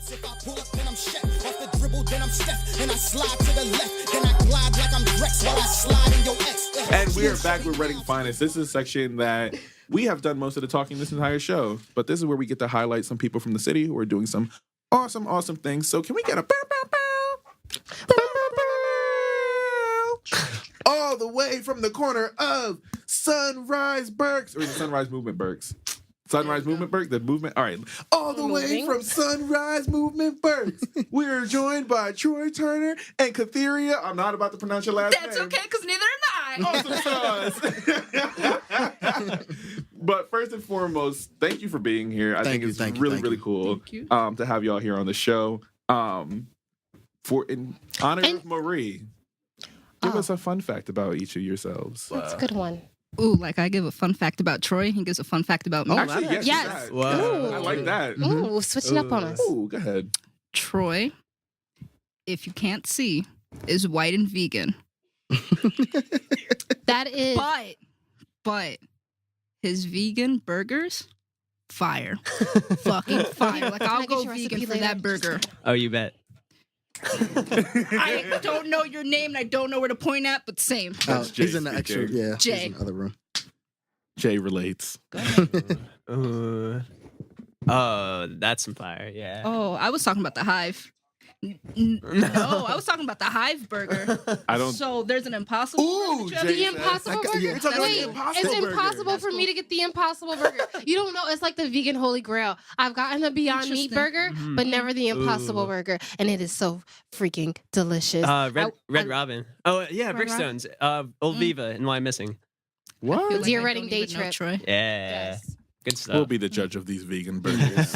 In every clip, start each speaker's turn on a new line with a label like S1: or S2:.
S1: If I pull up, then I'm Shep. Off the dribble, then I'm Steph. And I slide to the left. Then I glide like I'm Drex while I slide in your ex.
S2: And we are back with Reading Finest. This is a section that we have done most of the talking this entire show. But this is where we get to highlight some people from the city who are doing some awesome, awesome things. So can we get a bow, bow, bow? Bow, bow, bow. All the way from the corner of Sunrise Berks. Or is it Sunrise Movement Berks? Sunrise Movement Berks, the movement. All right. All the way from Sunrise Movement Berks. We are joined by Troy Turner and Katheria. I'm not about to pronounce your last name.
S3: That's okay, because neither am I.
S2: Awesome sauce. But first and foremost, thank you for being here. I think it's really cool to have y'all here on the show. In honor of Marie, give us a fun fact about each of yourselves.
S4: That's a good one.
S3: Ooh, like I give a fun fact about Troy, he gives a fun fact about me.
S2: Actually, yes.
S4: Wow.
S2: I like that.
S4: Ooh, switching up on us.
S2: Ooh, go ahead.
S3: Troy, if you can't see, is white and vegan.
S4: That is...
S3: But his vegan burgers, fire. Fucking fire. Like, I'll go vegan for that burger.
S5: Oh, you bet.
S3: I don't know your name and I don't know where to point at, but same.
S6: He's in the extra,
S3: Jay.
S6: He's in the other room.
S2: Jay relates.
S5: That's some fire, yeah.
S3: Oh, I was talking about the Hive. No, I was talking about the Hive burger. So there's an Impossible
S2: Ooh,
S3: burger.
S4: The Impossible Burger?
S2: We're talking about the Impossible
S4: It's
S2: Burger.
S4: impossible for me to get the Impossible Burger. You don't know. It's like the vegan holy grail. I've gotten the Beyond Meat burger, but never the Impossible Burger. And it is so freaking delicious.
S5: Red Robin. Oh, yeah, Brickstones. Old Viva and Why I'm Missing.
S2: What?
S3: Like
S4: Dear
S3: I
S4: Reading
S3: don't
S4: Day
S3: even know
S4: Trip.
S3: Troy.
S5: Yeah.
S4: Yes.
S5: Good stuff.
S2: We'll be the judge of these vegan burgers.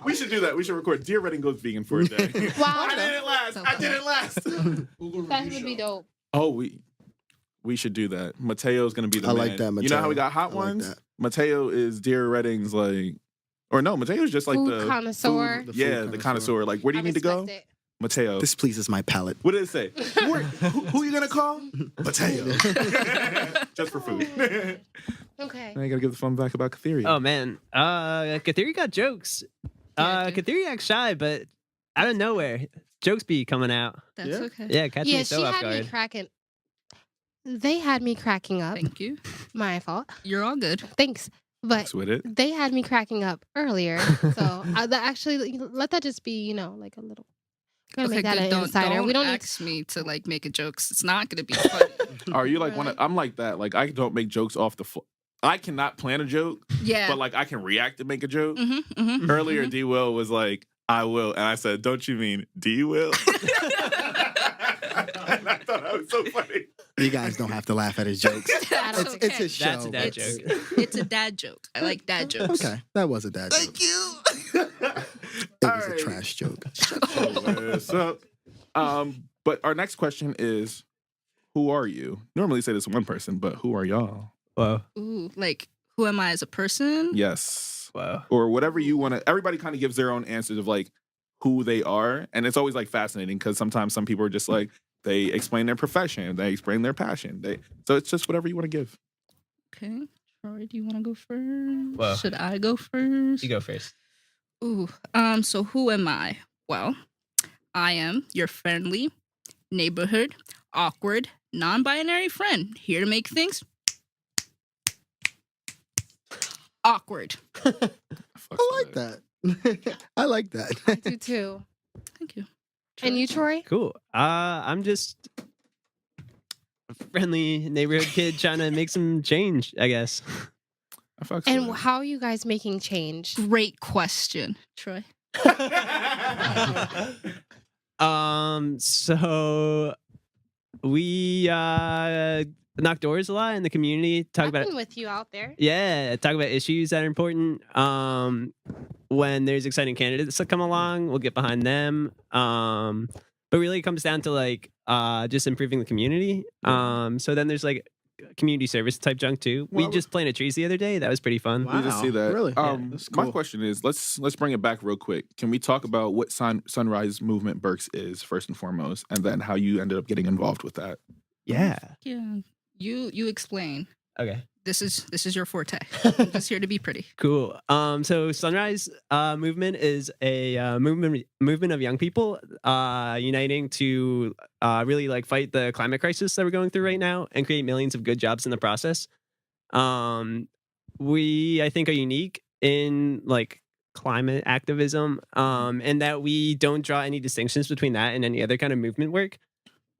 S2: We should do that. We should record Dear Reading Goes Vegan for a day.
S4: Wow.
S2: I did it last.
S4: That would be dope.
S2: Oh, we should do that. Mateo's going to be the man.
S6: I like that, Mateo.
S2: You know how we got hot ones? Mateo is Dear Reading's Mateo's just like
S4: Food
S2: the
S4: connoisseur.
S2: Food, the connoisseur. Like, where do you need to go?
S4: It.
S2: Mateo.
S6: This pleases my palate.
S2: What did it say? Who are you going to call? Mateo. Just for food.
S4: Okay.
S2: Now you got to give the fun back about Katheria.
S5: Oh, man. Katheria got jokes. Katheria acts shy, but out of nowhere, jokes be coming out.
S3: That's okay.
S5: Yeah, catch me so
S4: she
S5: off
S4: had
S5: guard.
S4: me cracking. They had me cracking up.
S3: Thank you.
S4: My fault.
S3: You're all good.
S4: Thanks. But
S2: Thanks with it.
S4: they had me cracking up earlier. So actually, let that just be, like a little. Gotta make that an insider.
S3: Don't
S4: We don't
S3: ask me to make a joke. It's not gonna be funny.
S2: Are you like one? I'm like that. Like, I don't make jokes off the fly. I cannot plan a joke,
S3: Yeah.
S2: but I can react and make a joke.
S3: Mm-hmm.
S2: Earlier, D Will was like, "I will," and I said, "Don't you mean D Will?" And I thought that was so funny.
S6: You guys don't have to laugh at his jokes. It's his show.
S5: That's a dad joke.
S3: It's a dad joke. I like dad jokes.
S6: Okay, that was a dad joke.
S2: Thank you.
S6: It was a trash joke.
S2: So, but our next question is, who are you? Normally say this to one person, but who are y'all?
S5: Whoa.
S3: Ooh, who am I as a person?
S2: Yes.
S5: Wow.
S2: Or whatever you want to. Everybody kind of gives their own answers of who they are, and it's always fascinating because sometimes some people are just they explain their profession, they explain their passion. So it's just whatever you want to give.
S3: Okay. Troy, do you want to go first?
S5: Well,
S3: should I go first?
S5: You go first.
S3: Ooh. So who am I? Well, I am your friendly, neighborhood, awkward, non-binary friend, here to make things awkward.
S6: I like that. I like that.
S4: I do too.
S3: Thank you.
S4: And you, Troy?
S5: Cool. I'm just a friendly neighborhood kid trying to make some change, I guess.
S4: And how are you guys making change?
S3: Great question, Troy.
S5: So we knock doors a lot in the community.
S4: I've been with you out there.
S5: Yeah, talk about issues that are important. When there's exciting candidates that come along, we'll get behind them. But really, it comes down to just improving the community. So then there's community service type junk too. We just planted trees the other day. That was pretty fun.
S2: We just see that.
S6: Really?
S2: That's cool. My question is, let's bring it back real quick. Can we talk about what Sunrise Movement Berks is first and foremost, and then how you ended up getting involved with that?
S5: Yeah.
S3: Yeah. You explain.
S5: Okay.
S3: This is your forte. I'm just here to be pretty.
S5: Cool. So Sunrise movement is a movement of young people uniting to really like fight the climate crisis that we're going through right now and create millions of good jobs in the process. We, I think, are unique in like climate activism, and that we don't draw any distinctions between that and any other kind of movement work.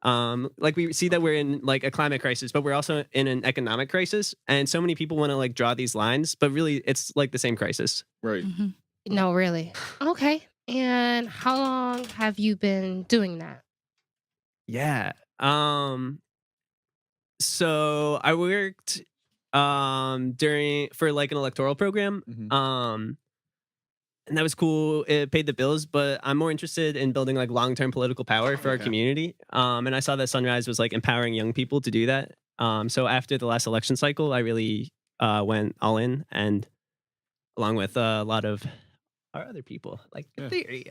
S5: Like we see that we're in like a climate crisis, but we're also in an economic crisis, and so many people want to like draw these lines, but really it's like the same crisis.
S2: Right.
S3: Mhm.
S4: No, really. Okay. And how long have you been doing that?
S5: Yeah. So I worked for like an electoral program.
S2: Mhm.
S5: And that was cool. It paid the bills, but I'm more interested in building like long-term political power for our
S2: Okay.
S5: community. And I saw that Sunrise was like empowering young people to do that. So after the last election cycle, I really went all in, and along with a lot of our other people, like
S2: Yeah.
S5: Theory.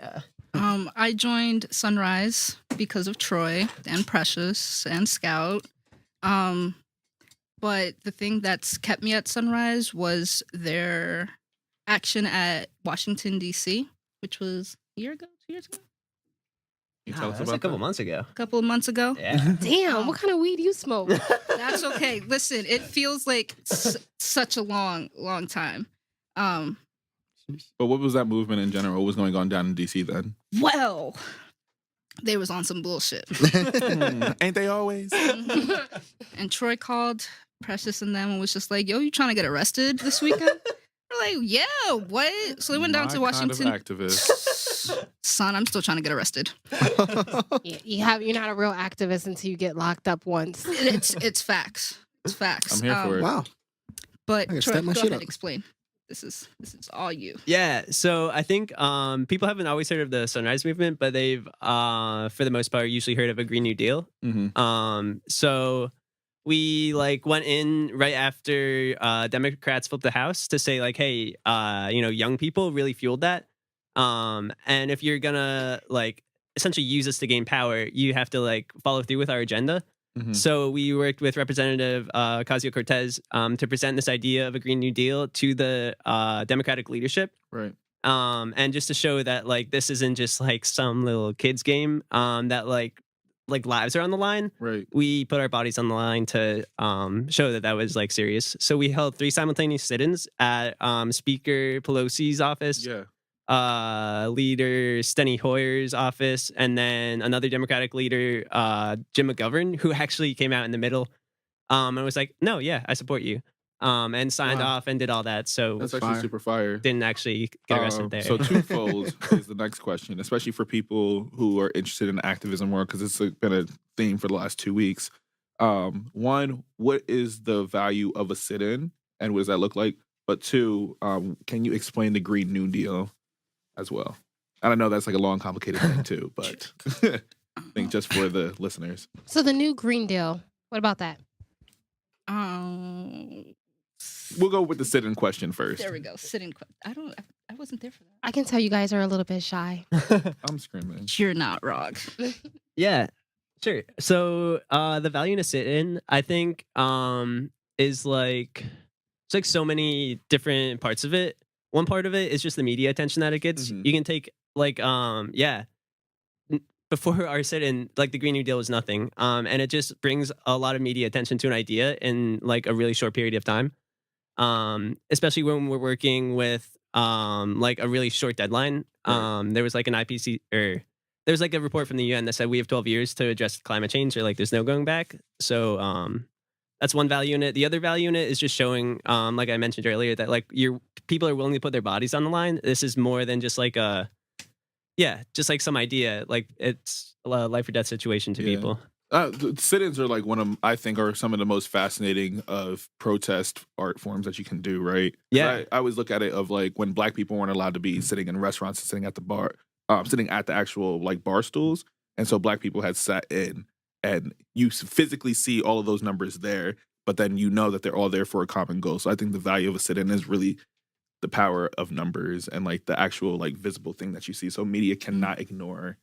S3: I joined Sunrise because of Troy and Precious and Scout. But the thing that's kept me at Sunrise was their action at Washington, D.C., which was a year ago, 2 years ago,
S2: Can you
S5: Wow,
S2: tell us
S5: that was
S2: about
S5: a couple
S2: that?
S5: months ago.
S3: a couple of months ago.
S5: Yeah.
S4: Damn, what kind of weed do you smoke?
S3: That's okay. Listen, it feels like such a long time.
S2: But what was that movement in general? What was going on down in DC then?
S3: Well, they was on some bullshit.
S2: Ain't they always?
S3: And Troy called Precious and them and was just like, yo, you trying to get arrested this weekend? We're like, yeah, what? So they went down to Washington.
S2: Kind of activist.
S3: Son, I'm still trying to get arrested.
S4: You're not a real activist until you get locked up once.
S3: It's facts. It's facts.
S2: I'm here for it.
S6: Wow.
S3: But
S6: I can
S3: Troy,
S6: step my
S3: go
S6: shit
S3: ahead,
S6: up.
S3: explain. This is all you.
S5: Yeah, so I think people haven't always heard of the Sunrise Movement, but they've, for the most part, usually heard of a Green New Deal.
S2: Mhm.
S5: So we like went in right after Democrats flipped the House to say like, hey, young people really fueled that. And if you're gonna like essentially use us to gain power, you have to like follow through with our agenda.
S2: Mhm.
S5: So we worked with Representative Ocasio-Cortez to present this idea of a Green New Deal to the Democratic leadership.
S2: Right.
S5: And just to show that like this isn't just like some little kids game, that like lives are on the line.
S2: Right.
S5: We put our bodies on the line to show that was like serious. So we held 3 simultaneous sit-ins at Speaker Pelosi's office,
S2: Yeah.
S5: Leader Steny Hoyer's office, and then another Democratic leader, Jim McGovern, who actually came out in the middle and was like, no, yeah, I support you. And signed
S6: Wow.
S5: off and did all that. So
S2: That's actually
S6: fire.
S2: super fire.
S5: didn't actually get arrested there.
S2: So twofold is the next question, especially for people who are interested in the activism work, because it's been a theme for the last 2 weeks. One, what is the value of a sit-in, and what does that look like? But two, can you explain the Green New Deal as well? And I know that's like a long, complicated thing too, but I think just for the listeners.
S4: So the new Green Deal, what about that?
S2: We'll go with the sit-in question first.
S3: There we go. Sitting. I wasn't there for that.
S4: I can tell you guys are a little bit shy.
S2: I'm screaming.
S3: You're not wrong.
S5: Yeah, sure. So the value in a sit-in, I think, is like it's like so many different parts of it. One part of it is just the media attention that it gets.
S2: Mhm.
S5: You can take like before our sit-in, like the Green New Deal was nothing. And it just brings a lot of media attention to an idea in like a really short period of time. Especially when we're working with like a really short deadline.
S2: Right.
S5: There was like an IPC or there was like a report from the UN that said we have 12 years to address climate change, or like there's no going back. So that's one value in it. The other value in it is just showing, like I mentioned earlier, that like people are willing to put their bodies on the line. This is more than just like just like some idea. Like it's a life or death situation to
S2: Yeah.
S5: people.
S2: The sit-ins are like I think are some of the most fascinating of protest art forms that you can do, right? 'Cause
S5: Yeah.
S2: I always look at it of like when Black people weren't allowed to be sitting in restaurants and sitting at the bar, sitting at the actual like bar stools. And so Black people had sat in, and you physically see all of those numbers there, but then you know that they're all there for a common goal. So I think the value of a sit-in is really the power of numbers and like the actual like visible thing that you see. So media cannot ignore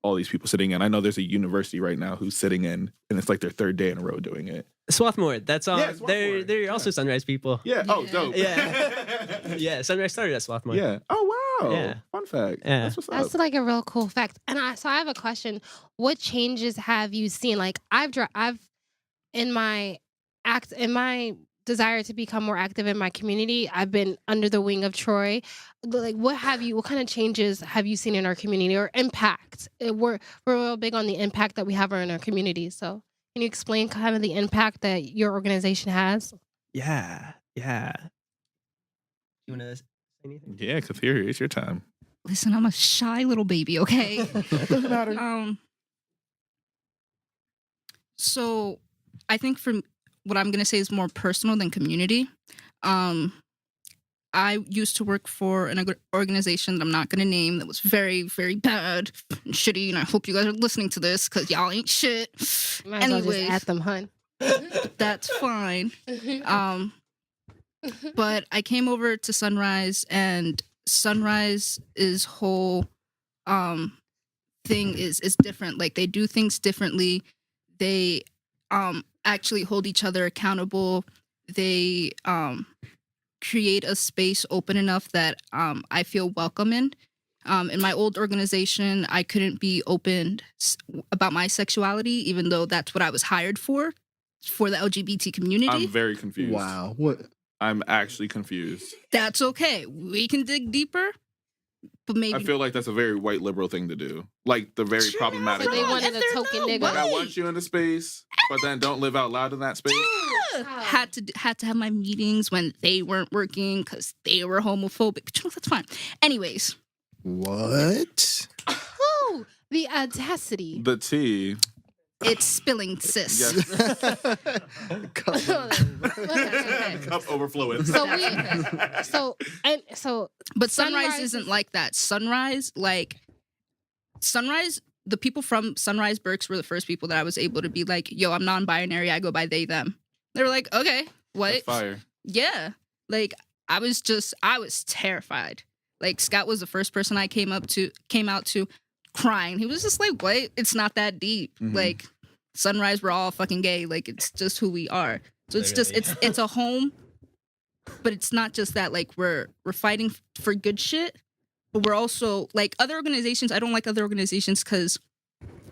S2: all these people sitting in. I know there's a university right now who's sitting in, and it's like their 3rd day in a row doing it.
S5: Swarthmore. That's all.
S2: Yeah, Swarthmore.
S5: They're also Sunrise people.
S2: Yeah. Oh, dope.
S5: Yeah. Yeah. Sunrise started at Swarthmore.
S2: Yeah. Oh, wow.
S5: Yeah.
S2: Fun fact.
S5: Yeah.
S2: That's what's
S4: That's
S2: up.
S4: like a real cool fact. And I have a question. What changes have you seen? Like I've in my desire to become more active in my community, I've been under the wing of Troy. Like what kind of changes have you seen in our community or impact? We're real big on the impact that we have in our community. So can you explain kind of the impact that your organization has?
S5: Yeah. Yeah. You want to say anything?
S2: Yeah, Kathir, it's your time.
S3: Listen, I'm a shy little baby, okay?
S2: Doesn't matter.
S3: So I think for what I'm going to say is more personal than community. I used to work for an organization that I'm not going to name that was very, very bad and shitty, and I hope you guys are listening to this because y'all ain't shit.
S4: Might as well just
S3: Anyways,
S4: at them, hun.
S3: that's fine. But I came over to Sunrise, and Sunrise's whole thing is different. Like they do things differently. They actually hold each other accountable. They create a space open enough that I feel welcome in. In my old organization, I couldn't be open about my sexuality, even though that's what I was hired for the LGBT community.
S2: I'm very confused.
S6: Wow. What?
S2: I'm actually confused.
S3: That's okay. We can dig deeper, but maybe
S2: I feel like that's a very white liberal thing to do. Like the very
S3: Sure,
S2: problematic.
S4: So they
S3: wrong.
S4: wanted
S3: If
S4: a
S3: they're
S4: token
S3: not
S4: nigga.
S2: Like, I
S3: white.
S2: want you in the space, but then don't live out loud in that space.
S3: had to have my meetings when they weren't working because they were homophobic. But you know, that's fine. Anyways,
S6: What?
S4: Oh, the audacity.
S2: The tea.
S3: it's spilling, sis.
S2: Yes.
S3: Okay.
S2: Cup overflowing.
S4: So
S3: But Sunrise
S4: Sunrise
S3: isn't
S4: is-
S3: like that. Sunrise, the people from Sunrise Berks were the first people that I was able to be like, yo, I'm non-binary. I go by they, them. They were like, okay, what?
S2: That's fire.
S3: Yeah. Like, I was terrified. Like, Scott was the first person I came out to crying. He was just like, what? It's not that deep.
S2: Mhm.
S3: Like, Sunrise, we're all fucking gay. Like, it's just who we are. So it's just, it's a home, but it's not just that. Like, we're fighting for good shit, but we're also, like, other organizations, I don't like other organizations because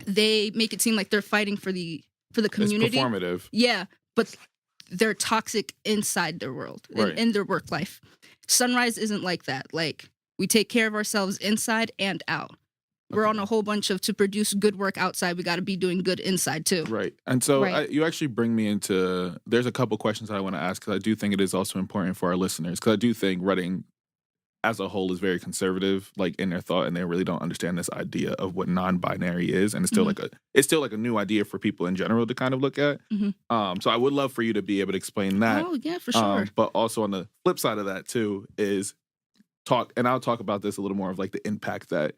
S3: they make it seem like they're fighting for the community.
S2: It's performative.
S3: Yeah, but they're toxic inside their world,
S2: Right.
S3: in their work life. Sunrise isn't like that. Like, we take care of ourselves inside and out. We're on a whole bunch of, to produce good work outside, we got to be doing good inside too.
S2: Right. And so
S4: Right.
S2: you actually bring me into, there's a couple questions I want to ask because I do think it is also important for our listeners because I do think Reading as a whole is very conservative, like in their thought, and they really don't understand this idea of what non-binary is, and it's still like a new idea for people in general to kind of look at.
S3: Mhm.
S2: So I would love for you to be able to explain that.
S3: Oh yeah, for sure.
S2: But also on the flip side of that too is I'll talk about this a little more of like the impact that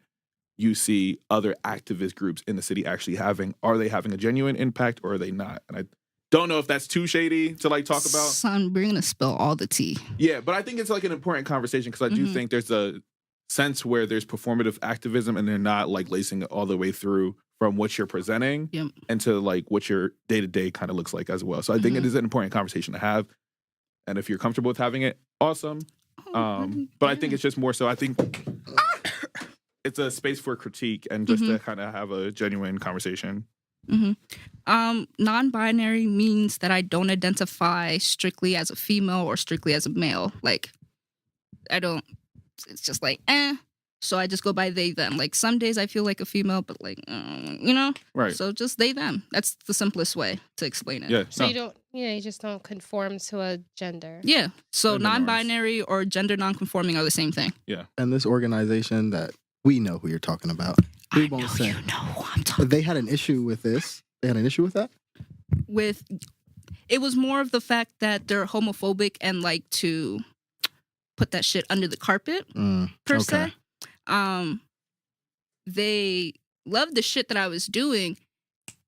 S2: you see other activist groups in the city actually having. Are they having a genuine impact or are they not? And I don't know if that's too shady to like talk about.
S3: Son, we're gonna spill all the tea.
S2: Yeah, but I think it's like an important conversation because I do think there's a sense where there's performative activism and they're not like lacing it all the way through from what you're presenting
S3: Yep.
S2: into like what your day-to-day kind of looks like as well. So I think it is an important conversation to have. And if you're comfortable with having it, awesome. But I think it's just more so I think it's a space for critique and just to kind of have a genuine conversation.
S3: Non-binary means that I don't identify strictly as a female or strictly as a male. Like, I don't. It's just like So I just go by they them. Like some days I feel like a female, but like
S2: Right.
S3: So just they them. That's the simplest way to explain it.
S2: Yeah.
S4: So
S2: no.
S4: you just don't conform to a gender.
S3: Yeah. So
S2: Gender norms.
S3: non-binary or gender non-conforming are the same thing.
S6: And this organization that we know who you're talking about, we
S3: I
S6: won't
S3: know
S6: say.
S3: you know who I'm talking
S6: They had an issue with this. They had an issue with that?
S3: with. It was more of the fact that they're homophobic and like to put that shit under the carpet per se. They loved the shit that I was doing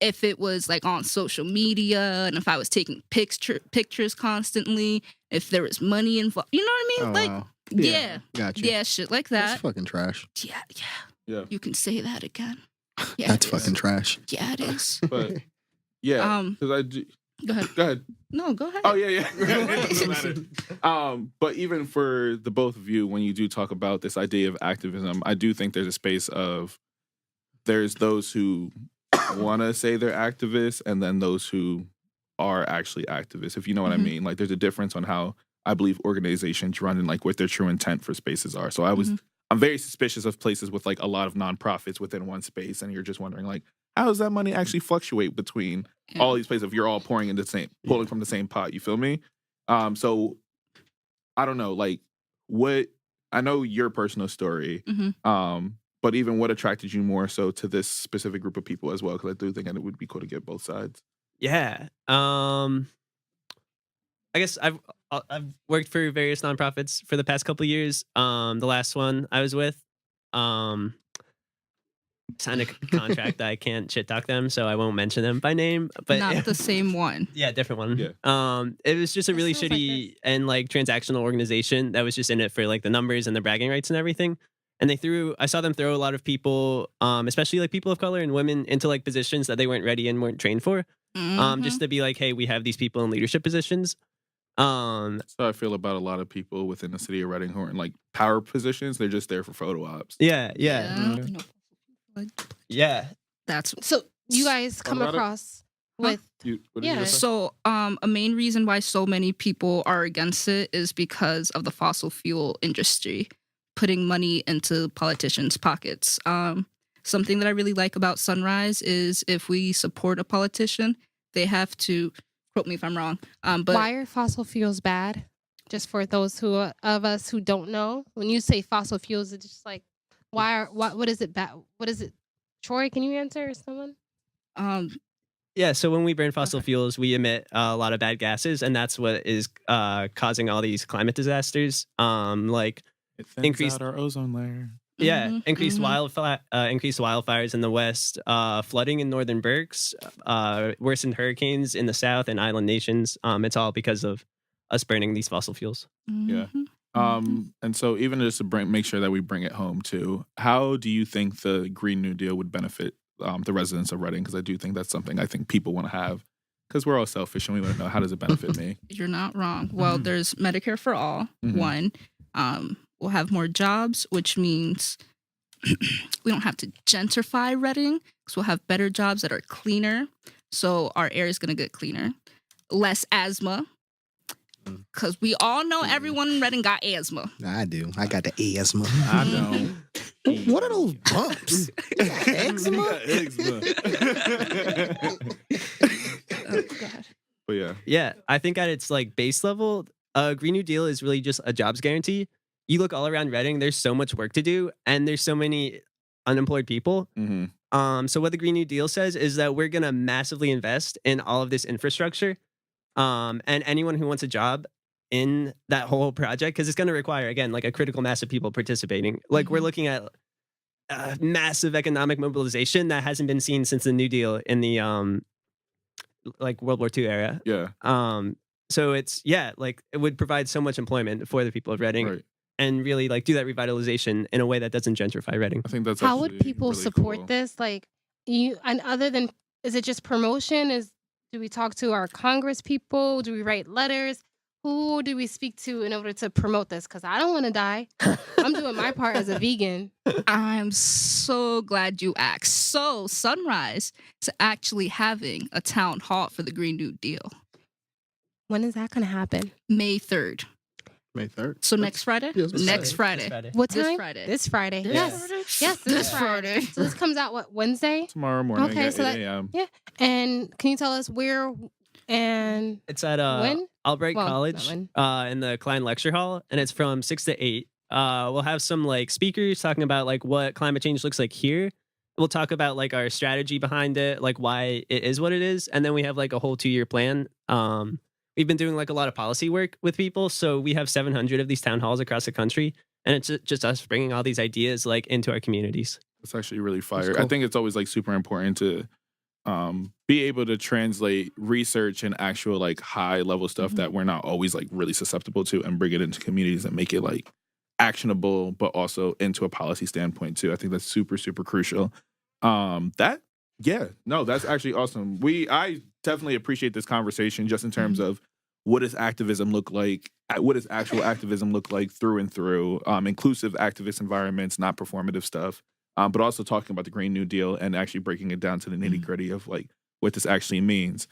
S3: if it was like on social media and if I was taking pictures constantly, if there was money involved. You know what I mean?
S6: Oh, wow.
S3: Yeah.
S6: Gotcha.
S3: Yeah, shit like
S6: That's
S3: that.
S6: fucking trash.
S3: Yeah.
S2: Yeah.
S3: You can say that again. Yeah,
S6: That's
S3: it is.
S6: fucking trash.
S3: Yeah, it is.
S2: But yeah, because I do.
S3: Go ahead.
S2: Go ahead.
S3: No, go ahead.
S2: Oh yeah. It doesn't matter. But even for the both of you, when you do talk about this idea of activism, I do think there's a space of there's those who want to say they're activists, and then those who are actually activists. If you know what I mean, like there's a difference on how I believe organizations run and like what their true intent for spaces are. So I'm very suspicious of places with like a lot of nonprofits within one space, and you're just wondering like, how does that money actually fluctuate between all these places if you're all pouring into the same, pulling from the same pot? You feel me? So I don't know, like what I know your personal story, but even what attracted you more so to this specific group of people as well? Because I do think it would be cool to get both sides.
S5: Yeah. I guess I've worked for various nonprofits for the past couple of years. The last one I was with, signed a contract that I can't shit talk them, so I won't mention them by name. But
S3: Not the same one.
S5: yeah, different one.
S2: Yeah.
S5: It was just a really
S4: sounds like
S5: shitty and like transactional organization that was just in it for like the numbers and the bragging rights and everything. And I saw them throw a lot of people, especially like people of color and women, into like positions that they weren't ready and weren't trained for. Just to be like, hey, we have these people in leadership positions.
S2: That's how I feel about a lot of people within the city of Reading who are in like power positions. They're just there for photo ops.
S5: Yeah.
S3: That's
S4: So you guys come
S2: about it?
S4: across with
S2: What did you just say?
S3: so. A main reason why so many people are against it is because of the fossil fuel industry putting money into politicians' pockets. Something that I really like about Sunrise is if we support a politician, they have to quote me if I'm wrong. But
S4: why are fossil fuels bad? Just for those of us who don't know, when you say fossil fuels, it's just like what is it bad? What is it? Troy, can you answer or someone?
S5: Yeah, so when we burn fossil fuels, we emit a lot of bad gases, and that's what is causing all these climate disasters. Like
S2: It thins
S5: increased-
S2: out our ozone layer.
S5: increased wildfires in the west, flooding in northern Berks, worsened hurricanes in the south and island nations. It's all because of us burning these fossil fuels.
S2: Yeah. And so even just to make sure that we bring it home too, how do you think the Green New Deal would benefit the residents of Reading? Because I do think that's something I think people want to have, because we're all selfish and we want to know, how does it benefit me?
S3: You're not wrong. Well, there's Medicare for all. One, we'll have more jobs, which means we don't have to gentrify Reading, because we'll have better jobs that are cleaner. So our air is going to get cleaner. Less asthma, because we all know everyone in Reading got asthma.
S6: I do. I got the asthma.
S2: I know.
S6: What are those bumps? You got eczema?
S3: Oh, God.
S2: But yeah.
S5: Yeah, I think at its like base level, Green New Deal is really just a jobs guarantee. You look all around Reading, there's so much work to do, and there's so many unemployed people. So what the Green New Deal says is that we're gonna massively invest in all of this infrastructure, and anyone who wants a job in that whole project, because it's going to require, again, like a critical mass of people participating. Like we're looking at massive economic mobilization that hasn't been seen since the New Deal in the like World War II era.
S2: Yeah.
S5: So it's like it would provide so much employment for the people of Reading,
S2: Right.
S5: and really like do that revitalization in a way that doesn't gentrify Reading.
S2: I think that's
S4: How would
S2: actually
S4: people
S2: really
S4: support
S2: cool.
S4: this? Like and other than, is it just promotion? Do we talk to our Congress people? Do we write letters? Who do we speak to in order to promote this? Because I don't want to die. I'm doing my part as a vegan.
S3: I'm so glad you asked. So Sunrise is actually having a town hall for the Green New Deal.
S4: When is that going to happen?
S3: May 3rd.
S6: May 3rd.
S3: So next Friday?
S6: Yes, this
S3: Next Friday.
S4: What
S3: This
S4: time?
S3: Friday.
S4: This Friday.
S3: This
S4: Yes.
S3: Friday?
S4: Yes,
S3: This Friday.
S4: So this comes out, what, Wednesday?
S2: Tomorrow morning
S4: Okay,
S2: at
S4: so
S2: 8
S4: that-
S2: a.m.
S4: Yeah. And can you tell us where and
S5: It's at
S4: when?
S5: Albright
S4: Well,
S5: College in the Klein Lecture Hall, and it's from 6 to 8. We'll have some like speakers talking about like what climate change looks like here. We'll talk about like our strategy behind it, like why it is what it is, and then we have like a whole 2-year plan. We've been doing like a lot of policy work with people, so we have 700 of these town halls across the country, and it's just us bringing all these ideas like into our communities.
S2: It's actually really fire.
S6: cool.
S2: I think it's always like super important to be able to translate research and actual like high level stuff that we're not always like really susceptible to, and bring it into communities and make it like actionable, but also into a policy standpoint too. I think that's super, super crucial. That yeah, no, that's actually awesome. I definitely appreciate this conversation just in terms of what does activism look like? What does actual activism look like through and through? Inclusive activist environments, not performative stuff. But also talking about the Green New Deal and actually breaking it down to the nitty gritty of like what this actually means.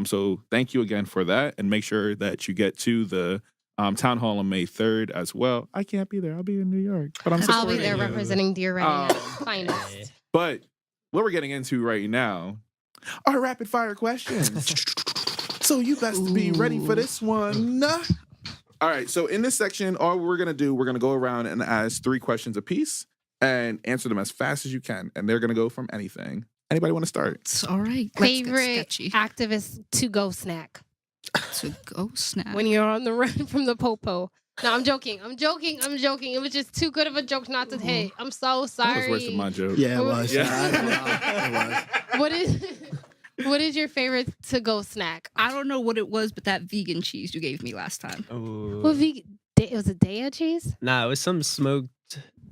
S2: So thank you again for that, and make sure that you get to the town hall on May 3rd as well. I can't be there; I'll be in New York, but I'm
S4: I'll be
S2: supporting
S4: there
S2: you.
S4: representing Dear
S2: Um,
S4: Ready finest.
S2: But what we're getting into right now are rapid fire questions. So you best be ready for this one. All right. So in this section, all we're gonna do, we're gonna go around and ask 3 questions apiece and answer them as fast as you can. And they're gonna go from anything. Anybody want to start?
S3: It's all right. Let's get
S4: Favorite
S3: sketchy.
S4: activist to go snack
S3: To go snap.
S4: when you're on the run from the popo. No, I'm joking. It was just too good of a joke not to hit. I'm so
S2: That
S4: sorry.
S2: was worse than my joke.
S6: Yeah, it was.
S2: Yeah.
S6: It was.
S4: What is your favorite to go snack?
S3: I don't know what it was, but that vegan cheese you gave me last time.
S4: What vegan? It was a Daya cheese.
S5: Nah, it was some smoked,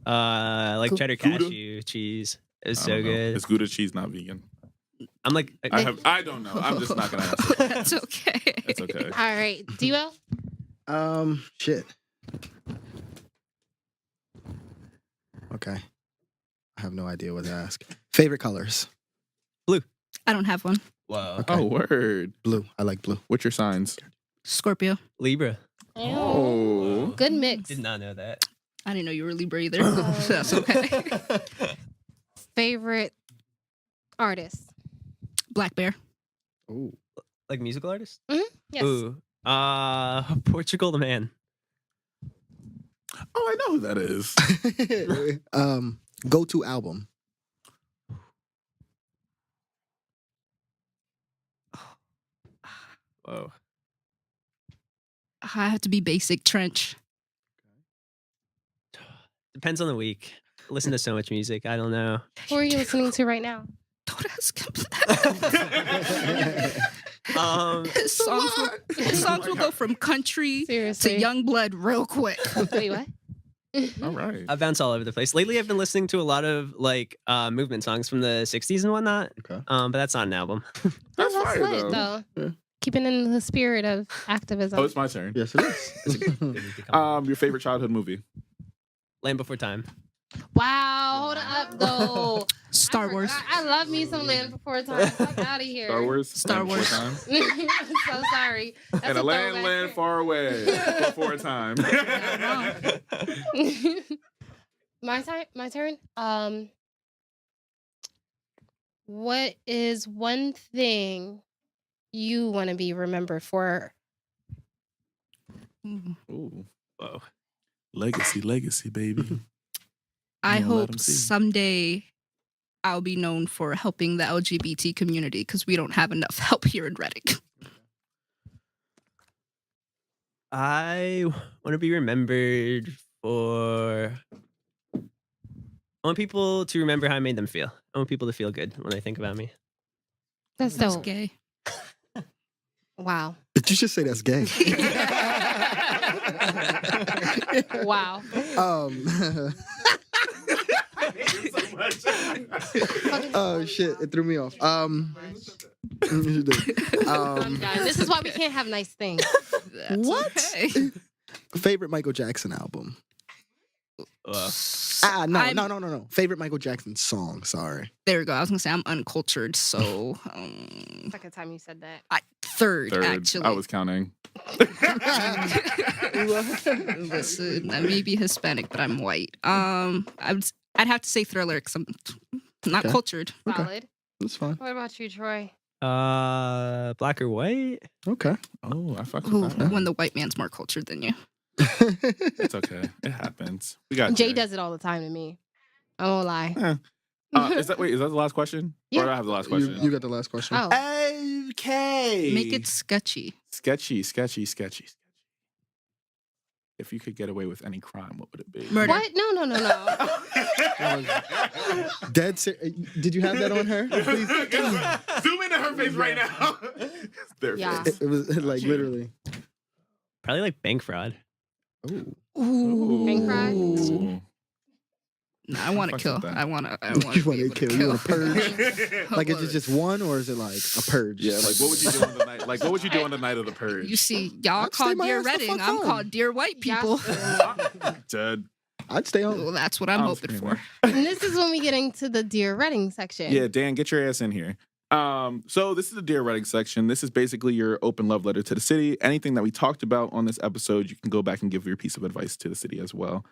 S5: like cheddar
S2: Gouda?
S5: cashew cheese. It was
S2: I
S5: so
S2: don't know.
S5: good.
S2: It's Gouda cheese, not vegan.
S5: I'm like,
S2: I don't know. I'm just not gonna answer.
S3: That's okay.
S2: It's okay.
S4: All right, Duo.
S6: Shit. Okay. I have no idea what to ask. Favorite colors?
S3: I don't have one.
S5: whoa,
S6: Okay.
S2: Oh, word.
S6: Blue. I like blue.
S2: What's your signs?
S3: Scorpio.
S5: Libra.
S2: Oh.
S4: Good mix.
S5: Did not know that.
S3: I didn't know you were Libra either. That's okay.
S4: Favorite artist.
S3: Black Bear.
S6: Ooh.
S5: Like musical artist?
S4: Yes.
S5: Ooh, Portugal the Man.
S2: Oh, I know who that is.
S6: Go-to album.
S2: Whoa.
S3: I have to be basic trench.
S5: Depends on the week. I listen to so much music. I don't know.
S4: Who are you listening to right now?
S3: Don't ask him that. His songs will go from country
S4: Seriously.
S3: to young blood real quick.
S4: Wait, what?
S2: All right.
S5: I bounce all over the place. Lately, I've been listening to a lot of like movement songs from the 60s and whatnot.
S6: Okay.
S5: But that's not an album.
S2: That's
S4: That's
S2: fire,
S4: lit,
S2: though.
S4: though. Keeping in the spirit of activism.
S2: Oh, it's my turn.
S6: Yes, it is.
S2: Your favorite childhood movie?
S5: Land Before Time.
S4: Wow, hold up though.
S3: Star Wars.
S4: I love me some Land Before Time. Fuck out of here.
S2: Star Wars?
S3: Star
S2: Land Before
S3: Wars.
S2: Time?
S4: I'm so sorry. That's
S2: And a land far away before time.
S4: My turn. What is one thing you want to be remembered for?
S2: Ooh.
S5: Whoa.
S2: Legacy, baby.
S3: I
S2: Yeah, let 'em
S3: hope
S2: see.
S3: someday I'll be known for helping the LGBT community because we don't have enough help here in Reddick.
S5: I want to be remembered for. I want people to remember how I made them feel. I want people to feel good when they think about me.
S4: That's
S3: That's
S4: dope.
S3: gay.
S4: Wow.
S6: Did you just say that's gay?
S4: Wow.
S6: Oh shit! It threw me off.
S4: I'm done. This is why we can't have nice things.
S3: That's
S6: What?
S3: okay.
S6: Favorite Michael Jackson album?
S5: Whoa.
S6: No. Favorite Michael Jackson song. Sorry.
S3: There we go. I was gonna say I'm uncultured, so
S4: Second time you said that.
S3: third actually.
S2: I was counting.
S3: Listen, I may be Hispanic, but I'm white. I'd have to say Thriller because I'm not
S6: Okay.
S3: cultured.
S6: Okay.
S4: Solid.
S6: That's fine.
S4: What about you, Troy?
S5: Black or White?
S6: Okay.
S2: Oh, I fucked
S3: Ooh,
S2: with that.
S3: when the white man's more cultured than you.
S2: It's okay. It happens. We got
S4: Jay
S2: Jay.
S4: does it all the time to me. I won't lie.
S2: Is that the last question?
S4: Yeah.
S2: Or do I have the last question?
S6: You got the last question.
S4: Oh.
S2: Okay.
S3: Make it sketchy.
S2: sketchy. If you could get away with any crime, what would it be?
S3: Murder.
S4: What? No.
S6: Dead. Did you have that on her? Please.
S2: Zoom into her face right now. Their
S4: Yeah.
S2: face.
S6: It was like literally.
S5: Probably like bank fraud.
S6: Ooh.
S3: Ooh.
S4: Bank fraud?
S2: Ooh.
S3: No, I want to
S2: Fuck
S3: kill.
S2: with that.
S3: I want
S6: You
S3: to
S6: want to kill? You want to purge? Like, is
S3: Purge.
S6: it just one, or is it like a purge?
S2: Yeah, like what would you do on the night? Like what would you do on the night of the purge?
S3: You see, y'all
S6: I'd stay
S3: called
S6: my
S3: dear
S6: ass the
S3: Reading.
S6: fuck
S3: I'm
S6: home.
S3: called dear white people.
S2: Dead.
S6: I'd stay home.
S3: Well, that's what I'm
S2: I'm
S3: hoping
S2: screaming.
S3: for.
S4: And this is when we get into the Dear Reading section.
S2: Yeah, Dan, get your ass in here. So this is the Dear Reading section. This is basically your open love letter to the city. Anything that we talked about on this episode, you can go back and give your piece of advice to the city as well.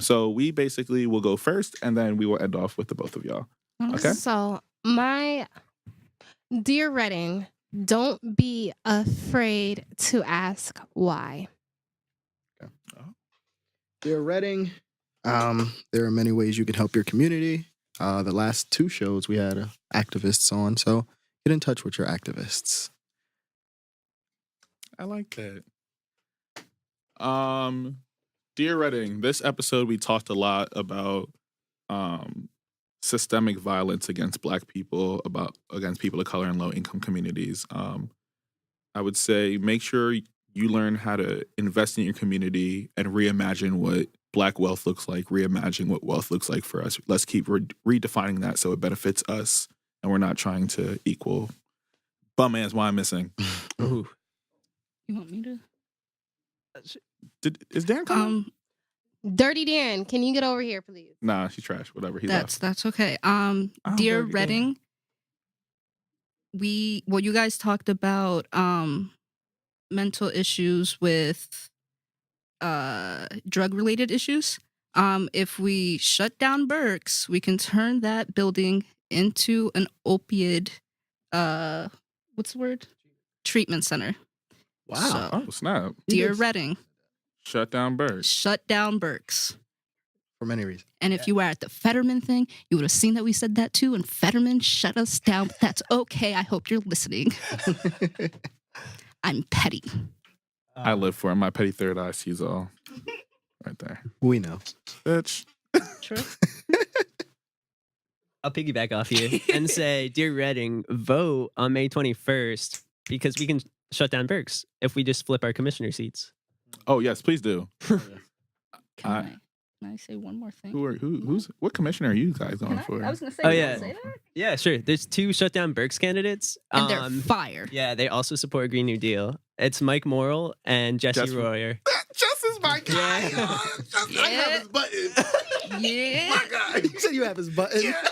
S2: So we basically will go first, and then we will end off with the both of y'all. Okay.
S4: So my Dear Reading, don't be afraid to ask why.
S6: Dear Reading, there are many ways you can help your community. The last 2 shows we had activists on, so get in touch with your activists.
S2: I like that. Dear Reading, this episode we talked a lot about systemic violence against Black people, against people of color and low income communities. I would say make sure you learn how to invest in your community and reimagine what Black wealth looks like, reimagine what wealth looks like for us. Let's keep redefining that so it benefits us and we're not trying to equal bum ass why I'm missing.
S5: Ooh.
S3: You want me to?
S2: Is Dan coming?
S4: Dirty Dan, can you get over here, please?
S2: Nah, she's trash. Whatever. He left.
S3: That's okay. Dear
S2: Dirty Dan.
S3: Reading, you guys talked about mental issues with drug related issues. If we shut down Berks, we can turn that building into an opioid what's the word? Treatment center.
S6: Wow.
S3: So,
S2: Oh, snap.
S3: Dear Reading,
S2: Shut down Berks.
S3: shut down Berks.
S6: For many reasons.
S3: And if you were at the Fetterman thing, you would have seen that we said that too. And Fetterman shut us down. But that's okay. I hope you're listening. I'm petty.
S2: I live for it. My petty third eye sees all. Right there.
S6: We know.
S2: Bitch.
S3: True.
S5: I'll piggyback off you and say, Dear Reading, vote on May 21st because we can shut down Berks if we just flip our commissioner seats.
S2: Oh, yes, please do.
S3: Can I say one more thing?
S2: What commissioner are you guys going
S3: Can I?
S2: for?
S3: I was gonna say.
S5: Oh,
S3: you
S5: yeah.
S3: wanna say that?
S5: Yeah, sure. There's 2 shut down Berks candidates.
S3: And they're fire.
S5: Yeah, they also support Green New Deal. It's Mike Morrill and Jesse
S2: Jess-
S5: Royer.
S2: Jess is my guy.
S5: Yeah.
S2: Jess, I have his button.
S3: Yeah.
S2: My guy.
S6: You said you have his button.
S2: Yeah.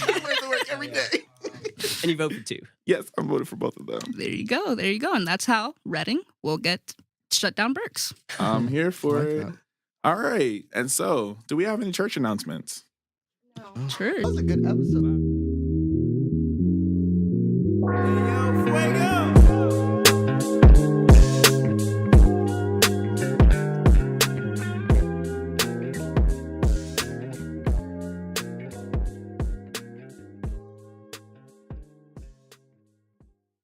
S2: He wears to work every day.
S5: And you vote for 2.
S2: Yes, I'm voting for both of them.
S3: There you go. There you go. And that's how Reading will get shut down Berks.
S2: I'm here for
S6: Like
S2: it.
S6: that.
S2: All right. And so, do we have any church announcements?
S4: No.
S3: Church.
S6: That was a good episode.